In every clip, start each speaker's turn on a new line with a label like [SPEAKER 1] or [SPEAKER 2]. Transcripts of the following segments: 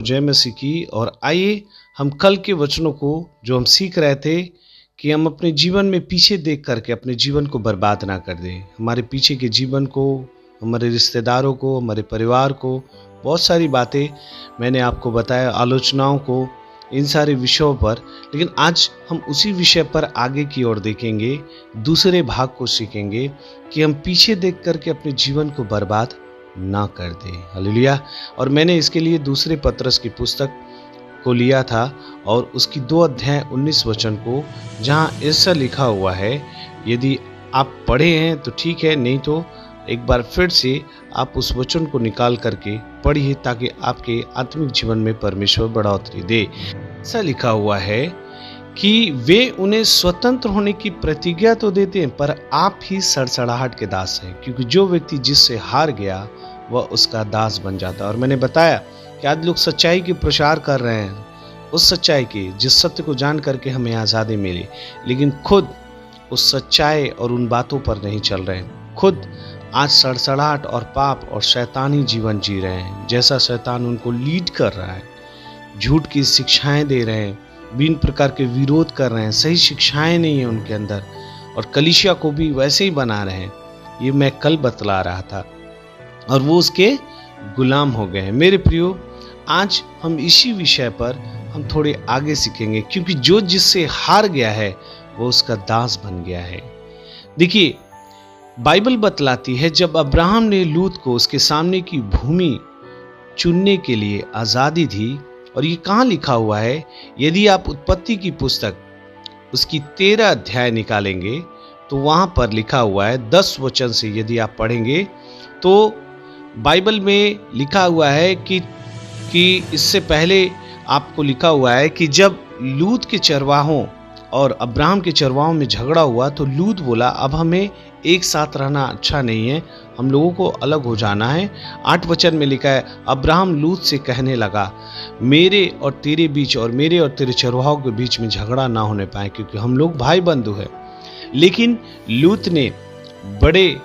[SPEAKER 1] जय मसीह की। और आइए हम कल के वचनों को जो हम सीख रहे थे कि हम अपने जीवन में पीछे देख करके अपने जीवन को बर्बाद ना कर दें। हमारे पीछे के जीवन को, हमारे रिश्तेदारों को, हमारे परिवार को, बहुत सारी बातें मैंने आपको बताया, आलोचनाओं को, इन सारे विषयों पर। लेकिन आज हम उसी विषय पर आगे की ओर देखेंगे, दूसरे भाग को सीखेंगे कि हम पीछे देख करके अपने जीवन को बर्बाद ना कर दे। हालेलुया। और मैंने इसके लिए दूसरे पत्रस की पुस्तक को लिया था और उसकी 2 अध्याय 19 वचन को, जहाँ ऐसा लिखा हुआ है, यदि आप पढ़े हैं तो ठीक है, नहीं तो एक बार फिर से आप उस वचन को निकाल करके पढ़िए ताकि आपके आत्मिक जीवन में परमेश्वर बढ़ोतरी दे। ऐसा लिखा हुआ है कि वे उन्हें स्वतंत्र होने की प्रतिज्ञा तो देते हैं, पर आप ही सड़सड़ाहट के दास हैं, क्योंकि जो व्यक्ति जिससे हार गया वह उसका दास बन जाता है। और मैंने बताया कि आज लोग सच्चाई की प्रचार कर रहे हैं, उस सच्चाई की जिस सत्य को जान करके हमें आज़ादी मिली, लेकिन खुद उस सच्चाई और उन बातों पर नहीं चल रहे हैं। खुद आज सड़सड़ाहट और पाप और शैतानी जीवन जी रहे हैं, जैसा शैतान उनको लीड कर रहा है। झूठ की शिक्षाएं दे रहे हैं, बिन प्रकार के विरोध कर रहे हैं, सही शिक्षाएं नहीं है उनके अंदर, और कलीसिया को भी वैसे ही बना रहे हैं। ये मैं कल बतला रहा था, और वो उसके गुलाम हो गए हैं। मेरे प्रियो, आज हम इसी विषय पर हम थोड़े आगे सीखेंगे, क्योंकि जो जिससे हार गया है वो उसका दास बन गया है। देखिए, बाइबल बतलाती है जब अब्राहम ने लूत को उसके सामने की भूमि चुनने के लिए आज़ादी दी, और ये कहाँ लिखा हुआ है, यदि आप उत्पत्ति की पुस्तक उसकी 13 अध्याय निकालेंगे तो वहां पर लिखा हुआ है 10 वचन से, यदि आप पढ़ेंगे तो बाइबल में लिखा हुआ है कि इससे पहले आपको लिखा हुआ है कि जब लूत के चरवाहों और अब्राहम के चरवाहों में झगड़ा हुआ तो लूत बोला, अब हमें एक साथ रहना अच्छा नहीं है, हम लोगों को अलग हो जाना है। 8 वचन में लिखा है, अब्राहम लूत से कहने लगा, मेरे और तेरे बीच और मेरे और तेरे चरवाहों के बीच में झगड़ा ना होने पाए, क्योंकि हम लोग भाई बंधु हैं। लेकिन लूत ने बड़े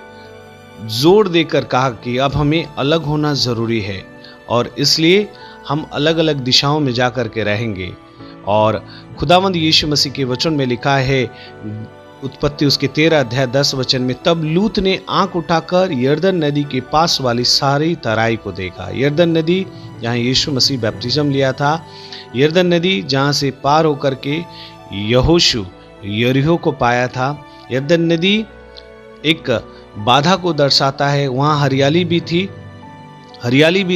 [SPEAKER 1] जोर देकर कहा कि अब हमें अलग होना जरूरी है, और इसलिए हम अलग अलग दिशाओं में जा कर के रहेंगे। और खुदावंद यीशु मसीह के वचन में लिखा है, उत्पत्ति उसके 13 अध्याय 10 वचन में, तब लूत ने आंख उठाकर यरदन नदी के पास वाली सारी तराई को देखा। यरदन नदी जहाँ यीशु मसीह बैप्टिज्म लिया था, यरदन नदी जहाँ से पार होकर के यहोशू यरीहो को पाया था। यरदन नदी एक बाधा को दर्शाता है, वहाँ हरियाली भी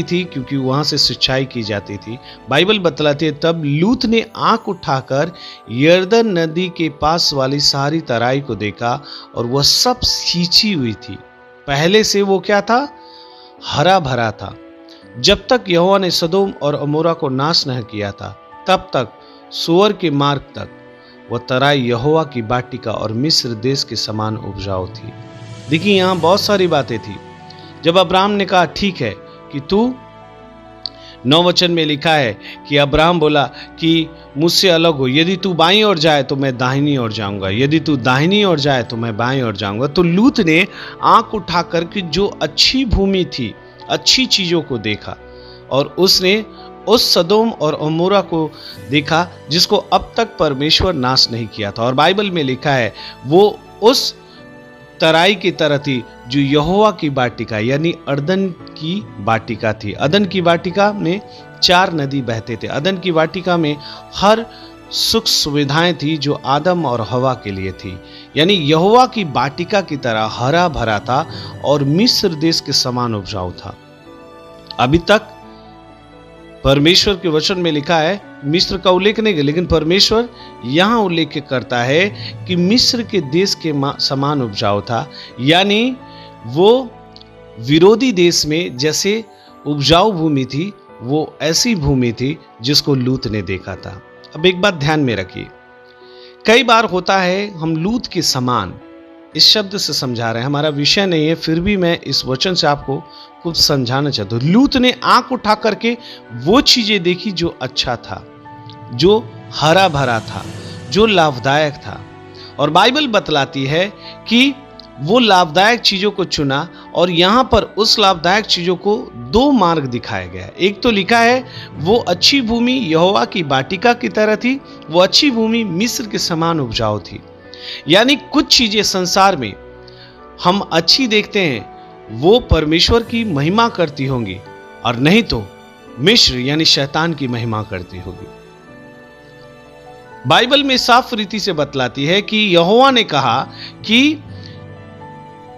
[SPEAKER 1] थी क्योंकि वहां से सिंचाई की जाती थी। बाइबल बतलाती है, तब लूत ने आंख उठाकर यरदन नदी के पास वाली सारी तराई को देखा, और वह सब सींची हुई थी। पहले से वो क्या था? हरा भरा था। जब तक यहोवा ने सदोम और अमोरा को नाश नहीं किया था, तब तक सुअर के मार्ग तक वह तराई यहोवा की बाटिका और मिस्र देश के समान उपजाऊ थी। देखिए, यहाँ बहुत सारी बातें थी। जब अब्राहम ने कहा ठीक है कि तू, 9 वचन में लिखा है कि अब्राहम बोला कि मुझसे अलग हो, यदि तू बाईं ओर जाए तो मैं दाहिनी ओर जाऊंगा, यदि तू दाहिनी ओर जाए तो मैं बाईं ओर जाऊंगा। तो लूत ने आंख उठाकर के जो अच्छी भूमि थी, अच्छी चीजों को देखा, और उसने उस सदोम और अमोरा को देखा जिसको अब तक परमेश्वर नाश नहीं किया था। और बाइबल में लिखा है वो उस तराई की तरह थी जो यहोवा की बाटिका यानी अदन की बाटिका थी। अदन की बाटिका में 4 नदी बहते थे। अदन की बाटिका में हर सुख सुविधाएं थी जो आदम और हवा के लिए थी, यानी यहोवा की बाटिका की तरह हरा भरा था और मिस्र देश के समान उपजाऊ था। अभी तक परमेश्वर के वचन में लिखा है, मिस्र का उल्लेख नहीं है, लेकिन परमेश्वर यहां उल्लेख करता है कि मिस्र के देश के समान उपजाऊ था, यानी वो विरोधी देश में जैसे उपजाऊ भूमि थी, वो ऐसी भूमि थी जिसको लूत ने देखा था। अब एक बात ध्यान में रखिए, कई बार होता है हम लूत के समान, इस शब्द से समझा रहे हैं, हमारा विषय नहीं है, फिर भी मैं इस वचन से आपको कुछ समझाना चाहता हूं। लूत ने आंख उठा करके वो चीजें देखी जो अच्छा था, जो हरा भरा था, जो लाभदायक था, और बाइबल बतलाती है कि वो लाभदायक चीजों को चुना और यहाँ पर उस लाभदायक चीजों को दो मार्ग दिखाया गया है। एक तो लिखा है वो अच्छी भूमि यहोवा की वाटिका की तरह थी, वो अच्छी भूमि मिस्र के समान उपजाऊ थी। यानी कुछ चीजें संसार में हम अच्छी देखते हैं वो परमेश्वर की महिमा करती होंगी, और नहीं तो मिस्र यानी शैतान की महिमा करती होगी। बाइबल में साफ रीति से बतलाती है कि यहोवा ने कहा कि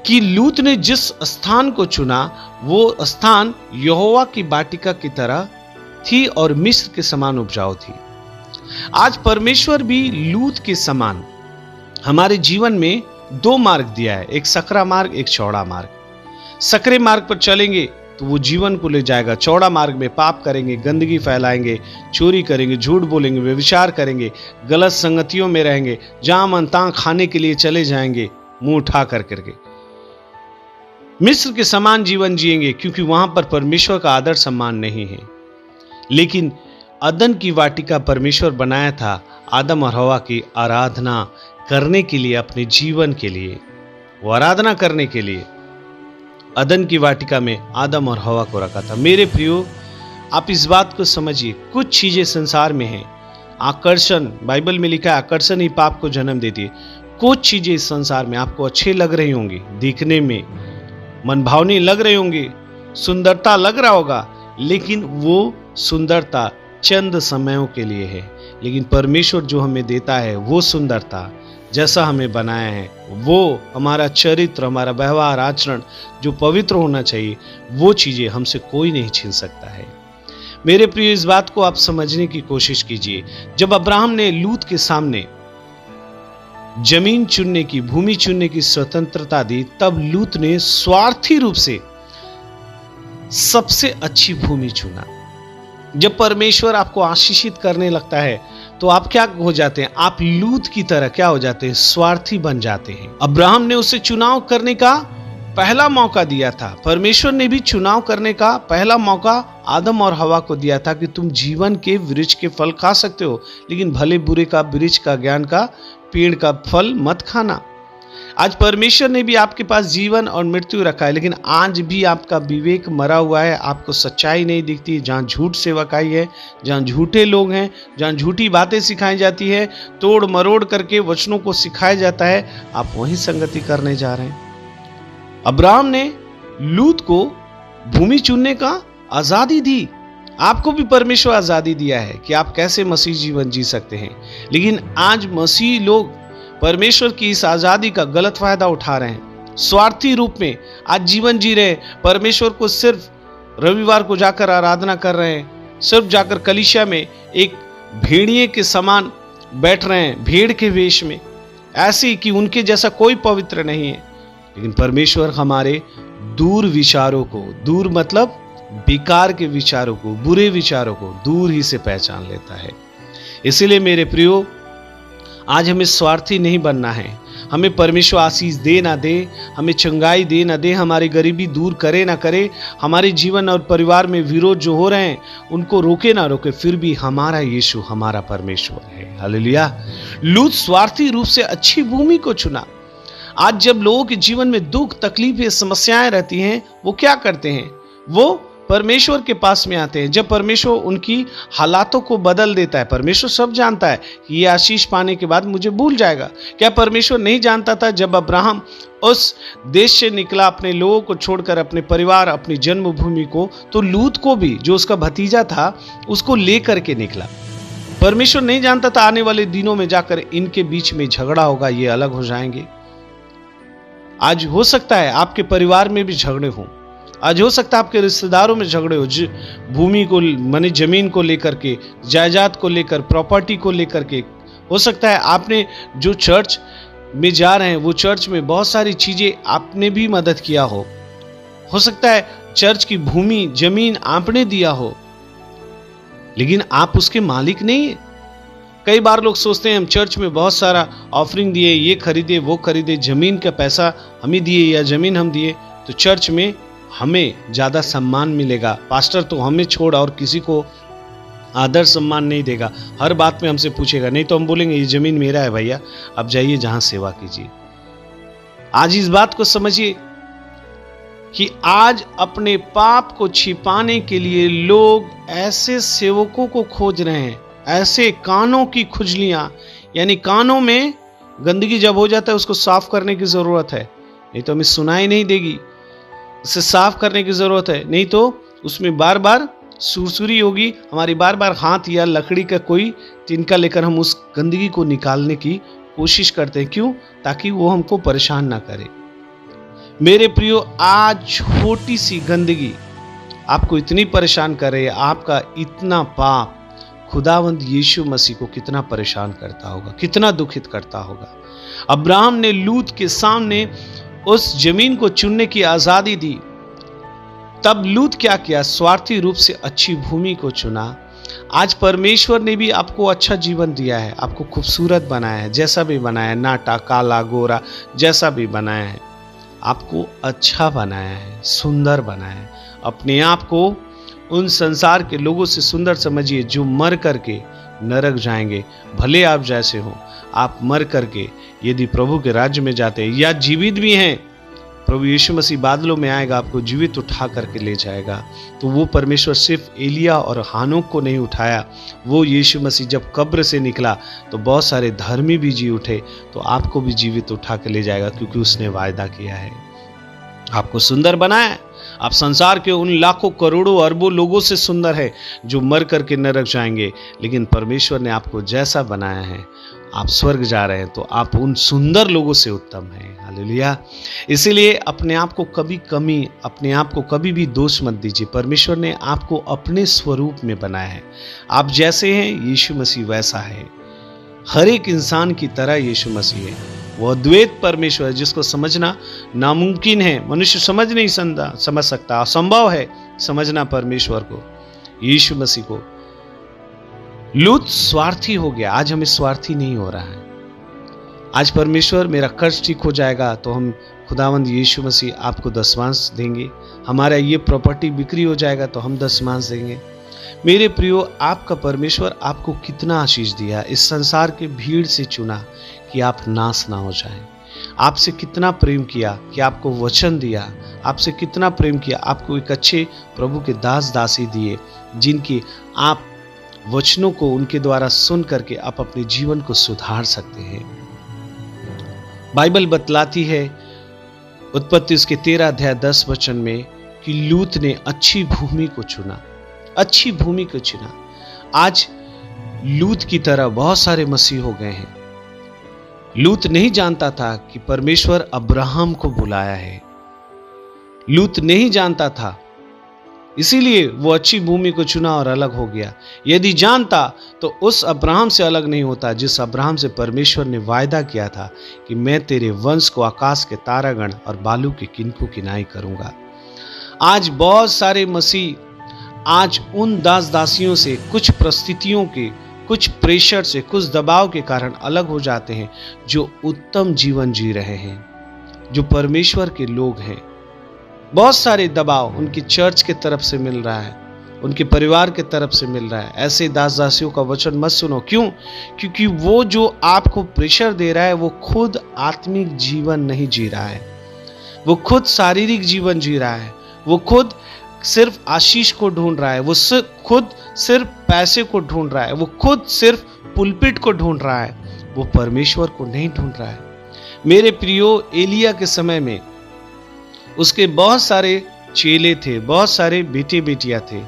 [SPEAKER 1] लूत ने जिस स्थान को चुना वो स्थान यहोवा की वाटिका की तरह थी और मिस्र के समान उपजाऊ थी। आज परमेश्वर भी लूत के समान हमारे जीवन में दो मार्ग दिया है, एक सकरा मार्ग, एक चौड़ा मार्ग। सकरे मार्ग पर चलेंगे तो वो जीवन को ले जाएगा, चौड़ा मार्ग में पाप करेंगे, गंदगी फैलाएंगे, चोरी करेंगे, झूठ बोलेंगे, व्यभिचार करेंगे, गलत संगतियों में रहेंगे, जहां मन तहां खाने के लिए चले जाएंगे मुंह उठा करके। मिस्र के समान जीवन जिएंगे क्योंकि वहां पर परमेश्वर का आदर सम्मान नहीं है। लेकिन अदन की वाटिका परमेश्वर बनाया था आदम और हवा की आराधना करने के लिए, अपने जीवन के लिए, वो आराधना करने के लिए अदन की वाटिका में आदम और हवा को रखा था। मेरे प्रियो, आप इस बात को समझिए, कुछ चीजें संसार में हैं आकर्षण, बाइबल में लिखा है आकर्षण ही पाप को जन्म देती है। कुछ चीजें इस संसार में आपको अच्छे लग रही होंगी, दिखने में मनभावनी लग रही होंगी, सुंदरता लग रहा होगा, लेकिन वो सुंदरता चंद समयों के लिए है। लेकिन परमेश्वर जो हमें देता है वो सुंदरता, जैसा हमें बनाया है, वो हमारा चरित्र, हमारा व्यवहार, आचरण जो पवित्र होना चाहिए, वो चीजें हमसे कोई नहीं छीन सकता है। मेरे प्रिय, इस बात को आप समझने की कोशिश कीजिए। जब अब्राहम ने लूत के सामने जमीन चुनने की, भूमि चुनने की स्वतंत्रता दी, तब लूत ने स्वार्थी रूप से सबसे अच्छी भूमि चुना। जब परमेश्वर आपको आशीषित करने लगता है तो आप क्या हो जाते हैं? आप लूत की तरह क्या हो जाते हैं? स्वार्थी बन जाते हैं। अब्राहम ने उसे चुनाव करने का पहला मौका दिया था। परमेश्वर ने भी चुनाव करने का पहला मौका आदम और हवा को दिया था कि तुम जीवन के वृक्ष के फल खा सकते हो, लेकिन भले बुरे का, वृक्ष का, ज्ञान का, पेड़ का फल मत खाना। आज परमेश्वर ने भी आपके पास जीवन और मृत्यु रखा है, लेकिन आज भी आपका विवेक मरा हुआ है, आपको सच्चाई नहीं दिखती। जहां झूठ सेवकाई है, जहां झूठे लोग हैं, जहां झूठी बातें सिखाई जाती है, तोड़ मरोड़ करके वचनों को सिखाया जाता है, आप वही संगति करने जा रहे हैं। अब्राहम ने लूत को भूमि चुनने का आजादी दी। आपको भी परमेश्वर आजादी दिया है कि आप कैसे मसीह जीवन जी सकते हैं, लेकिन आज मसीह लोग परमेश्वर की इस आजादी का गलत फायदा उठा रहे हैं, स्वार्थी रूप में आज जीवन जी रहे हैं। परमेश्वर को सिर्फ रविवार को जाकर आराधना कर रहे हैं, सिर्फ जाकर कलीसिया में एक भेड़िए के समान बैठ रहे हैं, भेड़ के वेश में, ऐसे कि उनके जैसा कोई पवित्र नहीं है। लेकिन परमेश्वर हमारे दूर विचारों को, दूर मतलब बेकार के विचारों को, बुरे विचारों को दूर ही से पहचान लेता है। इसीलिए मेरे प्रियो, आज हमें स्वार्थी नहीं बनना है। हमें परमेश्वर आशीष दे ना दे, हमें चंगाई दे ना दे, हमारी गरीबी दूर करे ना करे, हमारे जीवन और परिवार में विरोध जो हो रहे हैं उनको रोके ना रोके, फिर भी हमारा यीशु हमारा परमेश्वर है। हालेलुया। लूत स्वार्थी रूप से अच्छी भूमि को चुना। आज जब लोगों के जीवन में दुख, तकलीफें, समस्याएं रहती हैं, वो क्या करते हैं? वो परमेश्वर के पास में आते हैं। जब परमेश्वर उनकी हालातों को बदल देता है, परमेश्वर सब जानता है कि ये आशीष पाने के बाद मुझे भूल जाएगा। क्या परमेश्वर नहीं जानता था जब अब्राहम उस देश से निकला, अपने लोगों को छोड़कर, अपने परिवार, अपनी जन्मभूमि को, तो लूत को भी, जो उसका भतीजा था, उसको लेकर के निकला। परमेश्वर नहीं जानता था आने वाले दिनों में जाकर इनके बीच में झगड़ा होगा, ये अलग हो जाएंगे। आज हो सकता है आपके परिवार में भी झगड़े हों, आज हो सकता है आपके रिश्तेदारों में झगड़े हो, भूमि को, माने जमीन को लेकर के, जायदाद को लेकर, प्रॉपर्टी को लेकर के। हो सकता है आपने जो चर्च में जा रहे हैं वो चर्च में बहुत सारी चीजें आपने भी मदद किया हो सकता है चर्च की भूमि, जमीन आपने दिया हो, लेकिन आप उसके मालिक नहीं है। कई बार लोग सोचते हैं हम चर्च में बहुत सारा ऑफरिंग दिए, ये खरीदे, वो खरीदे, जमीन का पैसा हमें दिए या जमीन हम दिए तो चर्च में हमें ज्यादा सम्मान मिलेगा। पास्टर तो हमें छोड़ और किसी को आदर सम्मान नहीं देगा, हर बात में हमसे पूछेगा, नहीं तो हम बोलेंगे ये जमीन मेरा है भैया, अब जाइए जहां सेवा कीजिए। आज इस बात को समझिए, कि आज अपने पाप को छिपाने के लिए लोग ऐसे सेवकों को खोज रहे हैं, ऐसे कानों की खुजलियां, यानी कानों में गंदगी जब हो जाता है उसको साफ करने की जरूरत है, नहीं तो हमें सुनाई नहीं देगी, उसे साफ करने की जरूरत है, नहीं तो उसमें बार बार सुरसुरी होगी, हमारी बार बार हाथ या लकड़ी का कोई तिनका लेकर हम उस गंदगी को निकालने की कोशिश करते हैं। क्यों? ताकि वो हमको परेशान ना करे। मेरे प्रियो, आज छोटी सी गंदगी आपको इतनी परेशान कर रही है, आपका इतना पाप खुदावंद यीशु मसीह को कितना परेशान करता होगा, कितना दुखित करता होगा। अब्राहम ने लूत के सामने उस जमीन को चुनने की आजादी दी, तब लूत क्या किया? स्वार्थी रूप से अच्छी भूमि को चुना। आज परमेश्वर ने भी आपको अच्छा जीवन दिया है, आपको खूबसूरत बनाया है, जैसा भी बनाया है, नाटा काला गोरा जैसा भी बनाया है, आपको अच्छा बनाया है, सुंदर बनाया है। अपने आप को उन संसार के लोगों से सुंदर समझिए जो मर करके नरक जाएंगे। भले आप जैसे हो, आप मर करके यदि प्रभु के राज्य में जाते हैं या जीवित भी हैं, प्रभु यीशु मसीह बादलों में आएगा, आपको जीवित उठा करके ले जाएगा। तो वो परमेश्वर सिर्फ एलिया और हानोक को नहीं उठाया, वो यीशु मसीह जब कब्र से निकला तो बहुत सारे धर्मी भी जी उठे, तो आपको भी जीवित उठा के ले जाएगा, क्योंकि उसने वायदा किया है। आपको सुंदर बनाया है। आप संसार के उन लाखों करोड़ों अरबों लोगों से सुंदर है जो मर करके नरक जाएंगे, लेकिन परमेश्वर ने आपको जैसा बनाया है, आप स्वर्ग जा रहे हैं तो आप उन सुंदर लोगों से उत्तम हैं। हालेलुया। इसीलिए अपने आप को कभी कमी, अपने आप को कभी भी दोष मत दीजिए। परमेश्वर ने आपको अपने स्वरूप में बनाया है। आप जैसे हैं यीशु मसीह वैसा है, हर एक इंसान की तरह यीशु मसीह है। वो अद्वैत परमेश्वर है जिसको समझना नामुमकिन है, मनुष्य समझ नहीं समझ सकता, असंभव है समझना परमेश्वर को, यीशु मसीह को। लूत स्वार्थी हो गया, आज हमें स्वार्थी नहीं हो रहा है। आज परमेश्वर मेरा कर्ज ठीक हो जाएगा तो हम खुदावंद यीशु मसीह आपको दशमांश देंगे, हमारा ये प्रॉपर्टी बिक्री हो जाएगा तो हम दशमांश देंगे। मेरे प्रियो, आपका परमेश्वर आपको कितना आशीष दिया, इस संसार के भीड़ से चुना कि आप नाश ना हो जाएं। आपसे कितना प्रेम किया कि आपको वचन दिया, आपसे कितना प्रेम किया, आपको एक अच्छे प्रभु के दास दासी दिए, जिनकी आप वचनों को उनके द्वारा सुन करके आप अपने जीवन को सुधार सकते हैं। बाइबल बतलाती है उत्पत्ति उसके 13 अध्याय 10 वचन में कि लूत ने अच्छी भूमि को चुना, अच्छी भूमि को चुना। आज लूत की तरह बहुत सारे मसीह हो गए हैं। लूत नहीं जानता था कि परमेश्वर अब्राहम को बुलाया है, लूत नहीं जानता था, इसीलिए वो अच्छी भूमि को चुना और अलग हो गया। यदि जानता तो उस अब्राहम से अलग नहीं होता जिस अब्राहम से परमेश्वर ने वायदा किया था कि मैं तेरे वंश को आकाश के तारागण और बालू के किनको किनाई करूंगा। आज बहुत सारे मसीह आज उन दास दासियों से कुछ परिस्थितियों के, कुछ प्रेशर से, कुछ दबाव के कारण अलग हो जाते हैं, जो उत्तम जीवन जी रहे हैं, जो परमेश्वर के लोग हैं। बहुत सारे दबाव उनकी चर्च के तरफ से मिल रहा है, उनके परिवार के तरफ से मिल रहा है। ऐसे दास दासियों का वचन मत सुनो। क्यों? क्योंकि वो जो आपको प्रेशर दे रहा है वो खुद आत्मिक जीवन नहीं जी रहा है, वो खुद शारीरिक जीवन जी रहा है, वो खुद सिर्फ आशीष को ढूंढ रहा है, वो खुद सिर्फ पैसे को ढूंढ रहा है, वो खुद सिर्फ पुलपिट को ढूंढ रहा है, वो परमेश्वर को नहीं ढूंढ रहा है। मेरे प्रियो, एलिया के समय में उसके बहुत सारे चेले थे, बहुत सारे बेटे बेटियां थे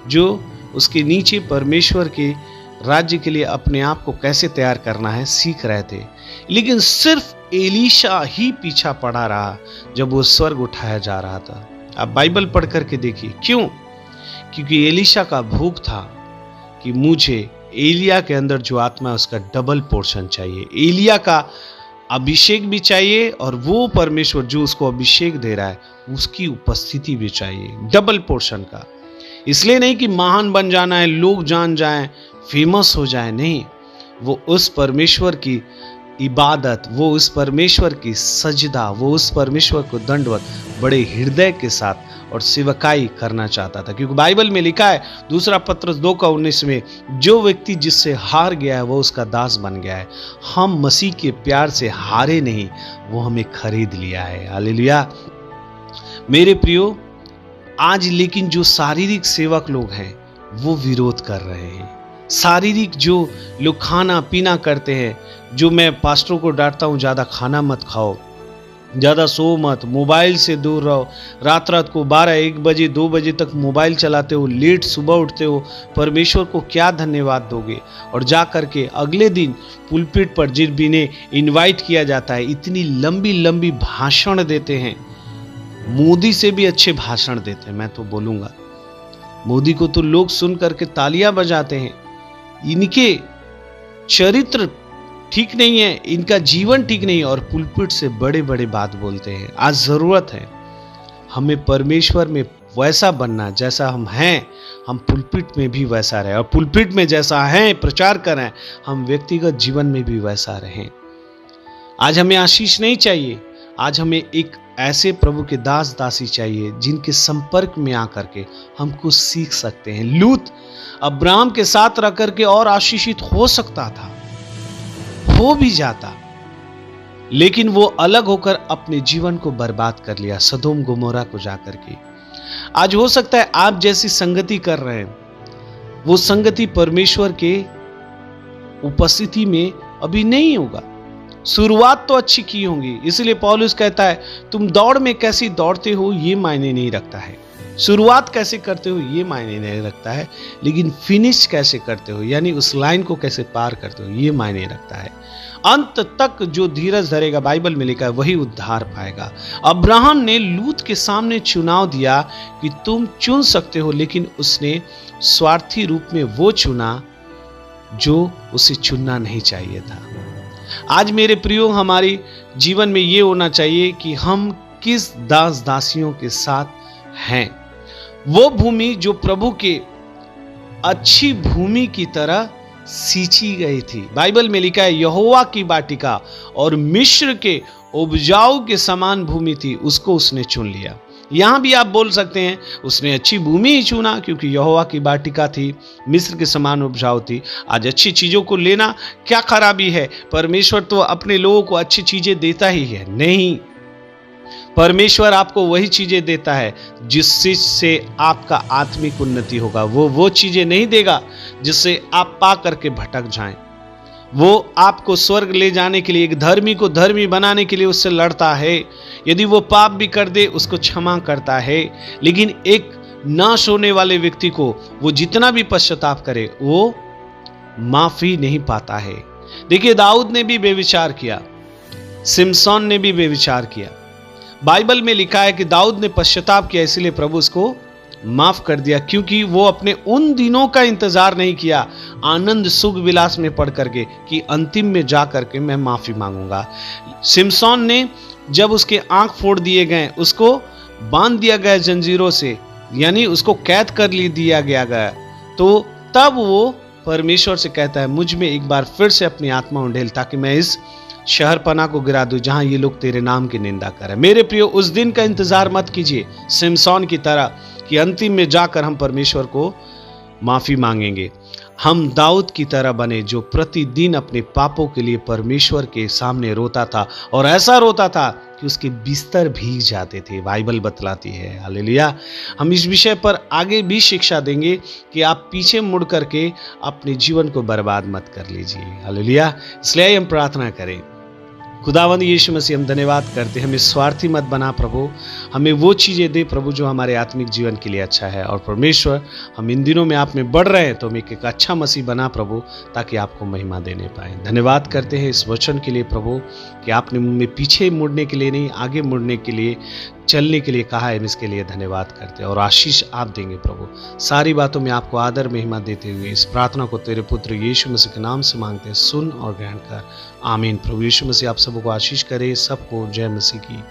[SPEAKER 1] जो उसके नीचे परमेश्वर के राज्य के लिए अपने आप को कैसे तैयार करना है सीख रहे थे। लेकिन सिर्फ एलीशा ही पीछा पड़ा रहा जब वो स्वर्ग उठाया जा रहा था। आप बाइबल पढ़ करके देखिए। क्यों? क्योंकि एलीशा का भूख था कि मुझे एलिया के अंदर जो आत्मा है उसका डबल पोर्शन चाहिए, एलिया का अभिषेक भी चाहिए और वो परमेश्वर जो उसको अभिषेक दे रहा है उसकी उपस्थिति भी चाहिए, डबल पोर्शन का। इसलिए नहीं कि महान बन जाना है, लोग जान जाएं, फेमस हो जाए, नहीं, वो उस परमेश्वर की इबादत, वो उस परमेश्वर की सजदा, वो उस परमेश्वर को दंडवत बड़े हृदय के साथ और सेवकाई करना चाहता था। क्योंकि बाइबल में लिखा है दूसरा पत्रस 2:19 में, जो व्यक्ति जिससे हार गया है वो उसका दास बन गया है। हम मसीह के प्यार से हारे नहीं, वो हमें खरीद लिया है। हालेलुया। मेरे प्रियो, आज लेकिन जो शारीरिक सेवक लोग हैं वो विरोध कर रहे हैं। शारीरिक जो लोग खाना पीना करते हैं, जो मैं पास्टरों को डांटता हूँ, ज़्यादा खाना मत खाओ, ज़्यादा सो मत, मोबाइल से दूर रहो, रात रात को 12-1 बजे 2 बजे तक मोबाइल चलाते हो, लेट सुबह उठते हो, परमेश्वर को क्या धन्यवाद दोगे? और जा करके अगले दिन पुलपिट पर जिन भी इनवाइट किया जाता है, इतनी लंबी लंबी भाषण देते हैं, मोदी से भी अच्छे भाषण देते हैं। मैं तो बोलूँगा, मोदी को तो लोग सुन करके तालियां बजाते हैं। इनके चरित्र ठीक नहीं है, इनका जीवन ठीक नहीं है, और पुलपिट से बड़े बड़े बात बोलते हैं। आज जरूरत है हमें परमेश्वर में वैसा बनना जैसा हम हैं, हम पुलपिट में भी वैसा रहें, और पुलपिट में जैसा हैं प्रचार करें, हम व्यक्तिगत जीवन में भी वैसा रहें। आज हमें आशीष नहीं चाहिए, आज हमें एक ऐसे प्रभु के दास दासी चाहिए जिनके संपर्क में आकर के हम कुछ सीख सकते हैं। लूत अब्राहम के साथ रह करके और आशीषित हो सकता था, हो भी जाता, लेकिन वो अलग होकर अपने जीवन को बर्बाद कर लिया, सदोम गोमोरा को जाकर के। आज हो सकता है आप जैसी संगति कर रहे हैं, वो संगति परमेश्वर के उपस्थिति में अभी नहीं होगा। शुरुआत तो अच्छी की होंगी, इसलिए पौलुस कहता है तुम दौड़ में कैसी दौड़ते हो ये मायने नहीं रखता है, शुरुआत कैसे करते हो ये मायने नहीं रखता है, लेकिन फिनिश कैसे करते हो, यानी उस लाइन को कैसे पार करते हो, ये मायने रखता है। अंत तक जो धीरज धरेगा, बाइबल में लिखा है, वही उद्धार पाएगा। अब्राहम ने लूत के सामने चुनाव दिया कि तुम चुन सकते हो, लेकिन उसने स्वार्थी रूप में वो चुना जो उसे चुनना नहीं चाहिए था। आज मेरे प्रियो, हमारे जीवन में ये होना चाहिए कि हम किस दास दासियों के साथ हैं। वो भूमि जो प्रभु के अच्छी भूमि की तरह सींची गई थी, बाइबल में लिखा है यहोवा की वाटिका और मिस्र के उपजाऊ के समान भूमि थी, उसको उसने चुन लिया। यहां भी आप बोल सकते हैं उसने अच्छी भूमि ही चुना, क्योंकि यहोवा की वाटिका थी, मिस्र के समान उपजाऊ थी। आज अच्छी चीजों को लेना क्या खराबी है? परमेश्वर तो अपने लोगों को अच्छी चीजें देता ही है। नहीं, परमेश्वर आपको वही चीजें देता है जिससे आपका आत्मिक उन्नति होगा। वो चीजें नहीं देगा जिससे आप पा करके भटक जाएं। वो आपको स्वर्ग ले जाने के लिए, एक धर्मी को धर्मी बनाने के लिए उससे लड़ता है। यदि वो पाप भी कर दे उसको क्षमा करता है, लेकिन एक नाश होने वाले व्यक्ति को वो जितना भी पश्चाताप करे वो माफी नहीं पाता है। देखिए, दाऊद ने भी बेविचार किया, सिमसोन ने भी बेविचार किया। बाइबल में लिखा है कि दाऊद ने पश्चाताप किया, इसलिए प्रभु उसको माफ कर दिया, क्योंकि वो अपने उन दिनों का इंतजार नहीं किया आनंद सुख विलास में पढ़ करके कि अंतिम में जा करके मैं माफी मांगूंगा। सिमसोन ने जब उसके आंख फोड़ दिए गए, उसको बांध दिया गया जंजीरों से, यानी उसको कैद कर दिया गया, तो तब वो परमेश्वर से कहता है मुझ में एक बार फिर से अपनी आत्मा उंडेल, ताकि मैं इस शहर पना को गिरा दूं जहां ये लोग तेरे नाम की निंदा करें। मेरे प्रियो, उस दिन का इंतजार मत कीजिए सिमसोन की तरह कि अंतिम में जाकर हम परमेश्वर को माफी मांगेंगे। हम दाऊद की तरह बने जो प्रतिदिन अपने पापों के लिए परमेश्वर के सामने रोता था, और ऐसा रोता था कि उसके बिस्तर भीग जाते थे, बाइबल बतलाती है। हालेलुया। हम इस विषय पर आगे भी शिक्षा देंगे कि आप पीछे मुड़ करके अपने जीवन को बर्बाद मत कर लीजिए। हालेलुया। इसलिए हम प्रार्थना करें, खुदावंद यीशु मसीह, हम धन्यवाद करते हैं, हमें स्वार्थी मत बना प्रभु, हमें वो चीज़ें दे प्रभु जो हमारे आत्मिक जीवन के लिए अच्छा है। और परमेश्वर, हम इन दिनों में आप में बढ़ रहे हैं, तो हमें एक अच्छा मसीह बना प्रभु, ताकि आपको महिमा देने पाए। धन्यवाद करते हैं इस वचन के लिए प्रभु कि आपने मुझे पीछे मुड़ने के लिए नहीं, आगे मुड़ने के लिए, चलने के लिए कहा है। हम इसके लिए धन्यवाद करते हैं और आशीष आप देंगे प्रभु। सारी बातों में आपको आदर महिमा देते हुए इस प्रार्थना को तेरे पुत्र यीशु मसीह के नाम से मांगते हैं, सुन और ग्रहण कर। आमीन। प्रभु यीशु मसीह आप सबको आशीष करे। सबको जय मसीह की।